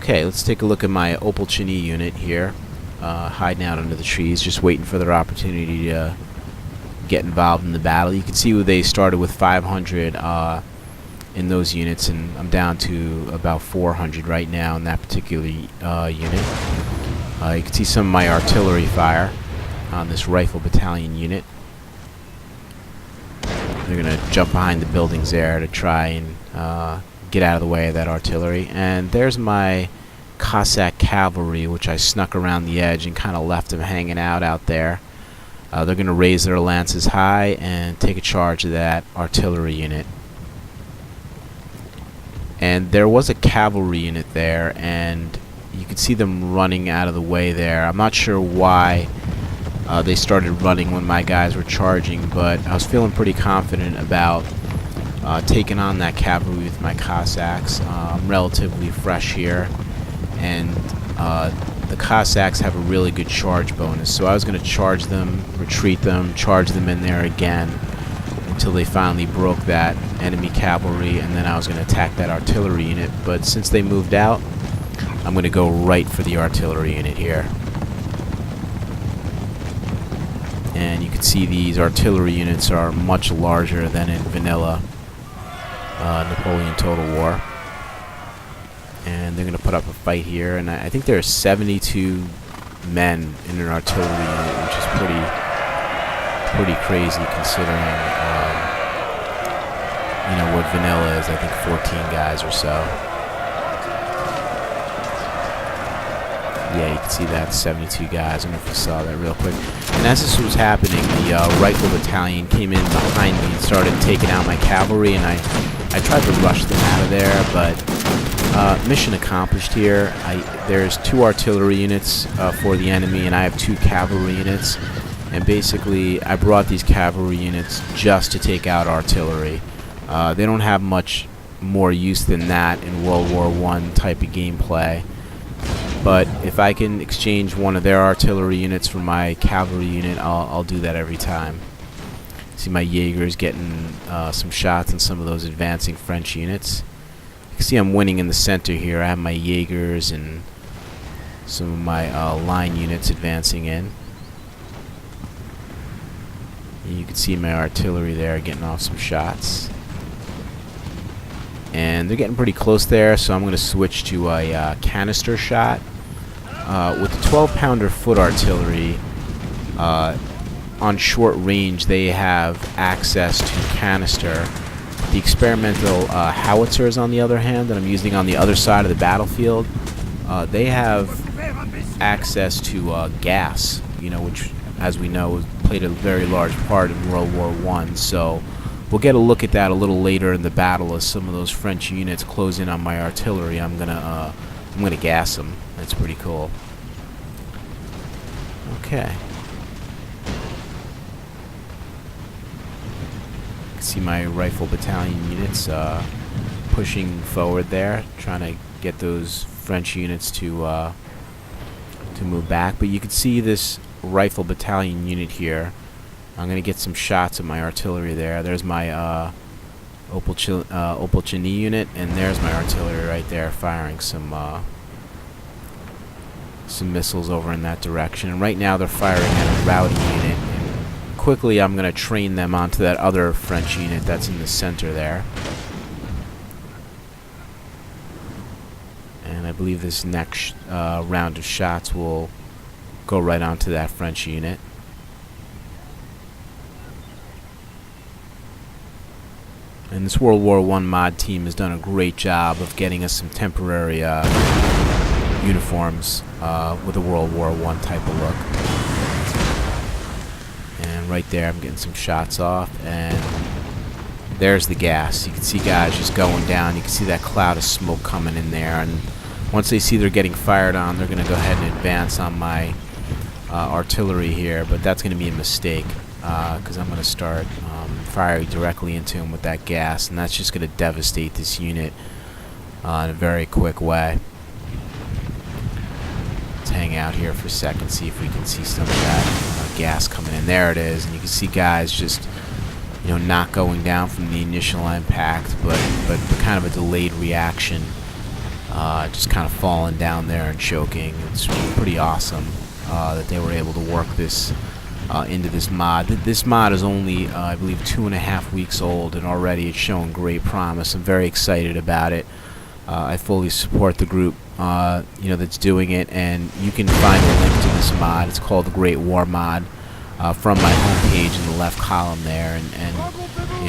Okay, let's take a look at my Opal-Chini unit here, hiding out under the trees, just waiting for their opportunity to get involved in the battle. You can see they started with 500 in those units, and I'm down to about 400 right now in that particular unit. You can see some of my artillery fire on this rifle battalion unit. They're going to jump behind the buildings there to try and get out of the way of that artillery. And there's my Cossack cavalry, which I snuck around the edge and kind of left them hanging out there. They're going to raise their lances high and take a charge of that artillery unit. And there was a cavalry unit there, and you could see them running out of the way there. I'm not sure why they started running when my guys were charging, but I was feeling pretty confident about taking on that cavalry with my Cossacks. I'm relatively fresh here, and the Cossacks have a really good charge bonus, so I was going to charge them, retreat them, charge them in there again until they finally broke that enemy cavalry, and then I was going to attack that artillery unit. But since they moved out, I'm going to go right for the artillery unit here. And you can see these artillery units are much larger than in vanilla Napoleon Total War. And they're going to put up a fight here, and I think there are 72 men in an artillery unit, which is pretty crazy considering you know what vanilla is. I think 14 guys or so. Yeah, you can see that 72 guys. I don't know if you saw that real quick. And as this was happening, the rifle battalion came in behind me and started taking out my cavalry, and I tried to rush them out of there, but mission accomplished here. There's 2 artillery units for the enemy, and I have 2 cavalry units. And basically, I brought these cavalry units just to take out artillery. They don't have much more use than that in World War I type of gameplay. But if I can exchange one of their artillery units for my cavalry unit, I'll do that every time. See my Jaegers getting some shots on some of those advancing French units. You can see I'm winning in the center here. I have my Jaegers and some of my line units advancing in. And you can see my artillery there getting off some shots. And they're getting pretty close there, so I'm going to switch to a canister shot. With the 12-pounder foot artillery, on short range, they have access to canister. The experimental howitzers, on the other hand, that I'm using on the other side of the battlefield, they have access to gas, you know, which, as we know, played a very large part in World War I. So we'll get a look at that a little later in the battle as some of those French units close in on my artillery. I'm gonna gas them. That's pretty cool. Okay. You can see my rifle battalion units pushing forward there, trying to get those French units to move back. But you can see this rifle battalion unit here. I'm going to get some shots of my artillery there. There's my Opal-Chini unit, and there's my artillery right there firing some missiles over in that direction. And right now they're firing at a routing unit. And quickly I'm going to train them onto that other French unit that's in the center there. And I believe this next round of shots will go right onto that French unit. And this World War I mod team has done a great job of getting us some temporary uniforms with a World War I type of look. And right there I'm getting some shots off, and there's the gas. You can see guys just going down. You can see that cloud of smoke coming in there, and once they see they're getting fired on, they're going to go ahead and advance on my artillery here, but that's going to be a mistake because I'm going to start firing directly into him with that gas, and that's just going to devastate this unit in a very quick way. Let's hang out here for a second, see if we can see some of that gas coming in. There it is, and you can see guys just, you know, not going down from the initial impact, but kind of a delayed reaction just kind of falling down there and choking. It's pretty awesome that they were able to work this into this mod. This mod is only, I believe, 2.5 weeks old, and already it's showing great promise. I'm very excited about it. I fully support the group, that's doing it, and you can find a link to this mod. It's called the Great War Mod from my homepage in the left column there. And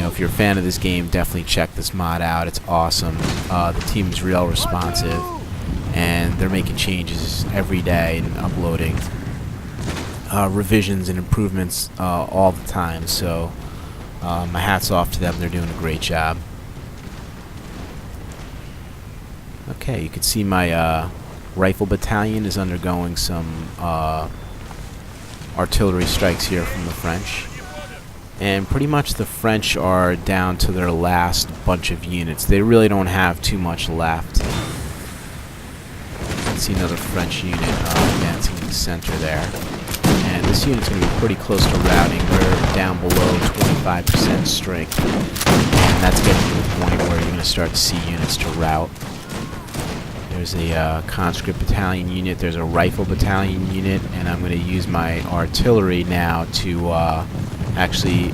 if you're a fan of this game, definitely check this mod out. It's awesome. The team's real responsive, and they're making changes every day and uploading revisions and improvements all the time. So my hat's off to them. They're doing a great job. Okay, you can see my rifle battalion is undergoing some artillery strikes here from the French. And pretty much the French are down to their last bunch of units. They really don't have too much left. You can see another French unit advancing in the center there. And this unit's going to be pretty close to routing. We're down below 25% strength. And that's getting to the point where you're going to start to see units to rout. There's a conscript battalion unit, there's a rifle battalion unit, and I'm going to use my artillery now to actually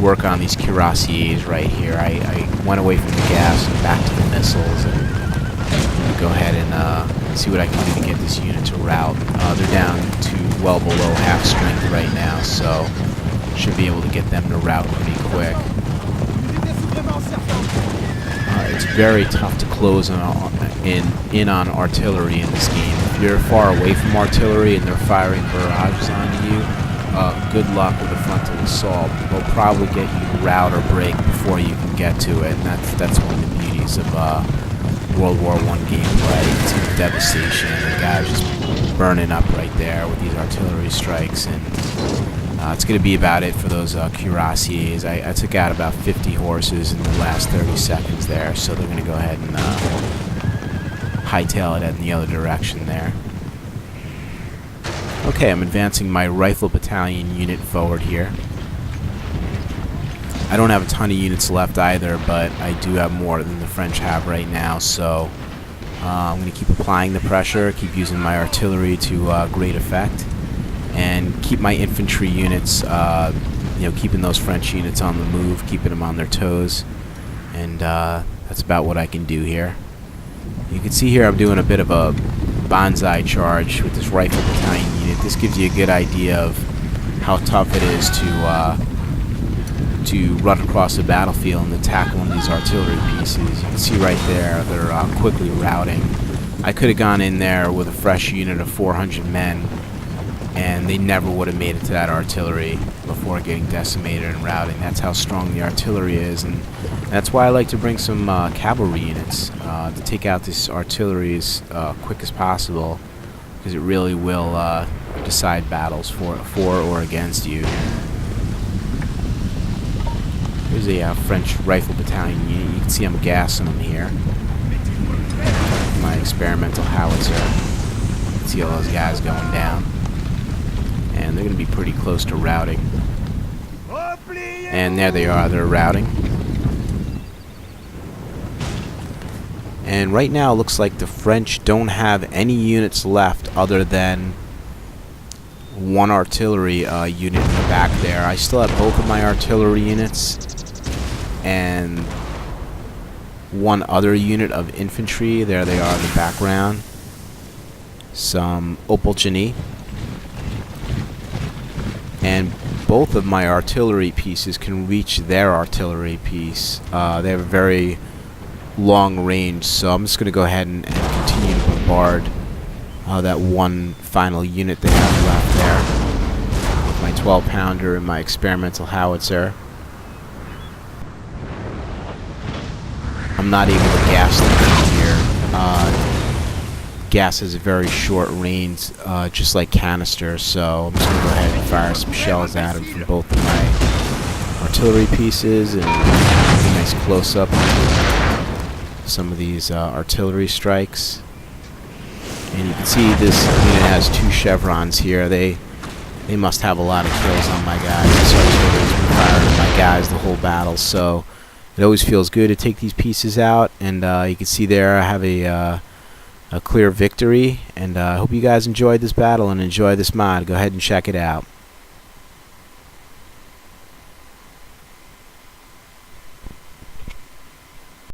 work on these cuirassiers right here. I went away from the gas and back to the missiles, and go ahead and see what I can do to get this unit to rout. They're down to well below half strength right now, so should be able to get them to rout pretty quick. It's very tough to close in on artillery in this game. If you're far away from artillery and they're firing barrages on you, good luck with a frontal assault. They'll probably get you to rout or break before you can get to it, and that's one of the beauties of World War I gameplay. It's devastation. The guys just burning up right there with these artillery strikes, and it's going to be about it for those cuirassiers. I took out about 50 horses in the last 30 seconds there, so they're going to go ahead and hightail it in the other direction there. Okay, I'm advancing my rifle battalion unit forward here. I don't have a ton of units left either, but I do have more than the French have right now, so I'm going to keep applying the pressure, keep using my artillery to great effect, and keep my infantry units, keeping those French units on the move, keeping them on their toes, and that's about what I can do here. You can see here I'm doing a bit of a bonsai charge with this rifle battalion unit. This gives you a good idea of how tough it is to run across the battlefield and attack one of these artillery pieces. You can see right there they're quickly routing. I could have gone in there with a fresh unit of 400 men, and they never would have made it to that artillery before getting decimated and routing. That's how strong the artillery is, and that's why I like to bring some cavalry units to take out this artillery as quick as possible, because it really will decide battles for or against you. Here's a French rifle battalion unit. You can see I'm gassing them here. My experimental howitzer. You can see all those guys going down. And they're going to be pretty close to routing. And there they are, they're routing. And right now it looks like the French don't have any units left other than one artillery unit in the back there. I still have both of my artillery units and one other unit of infantry. There they are in the background. Some Opelgenie. And both of my artillery pieces can reach their artillery piece. They have a very long range, so I'm just going to go ahead and continue to bombard that one final unit they have left there with my 12-pounder and my experimental howitzer. I'm not able to gas them here. Gas has a very short range, just like canister, so I'm just going to go ahead and fire some shells at them from both of my artillery pieces, and get a nice close-up of some of these artillery strikes. And you can see this unit has 2 chevrons here. They must have a lot of kills on my guys. This artillery's been firing on my guys the whole battle, so it always feels good to take these pieces out. And you can see there I have a clear victory. And I hope you guys enjoyed this battle and enjoy this mod. Go ahead and check it out.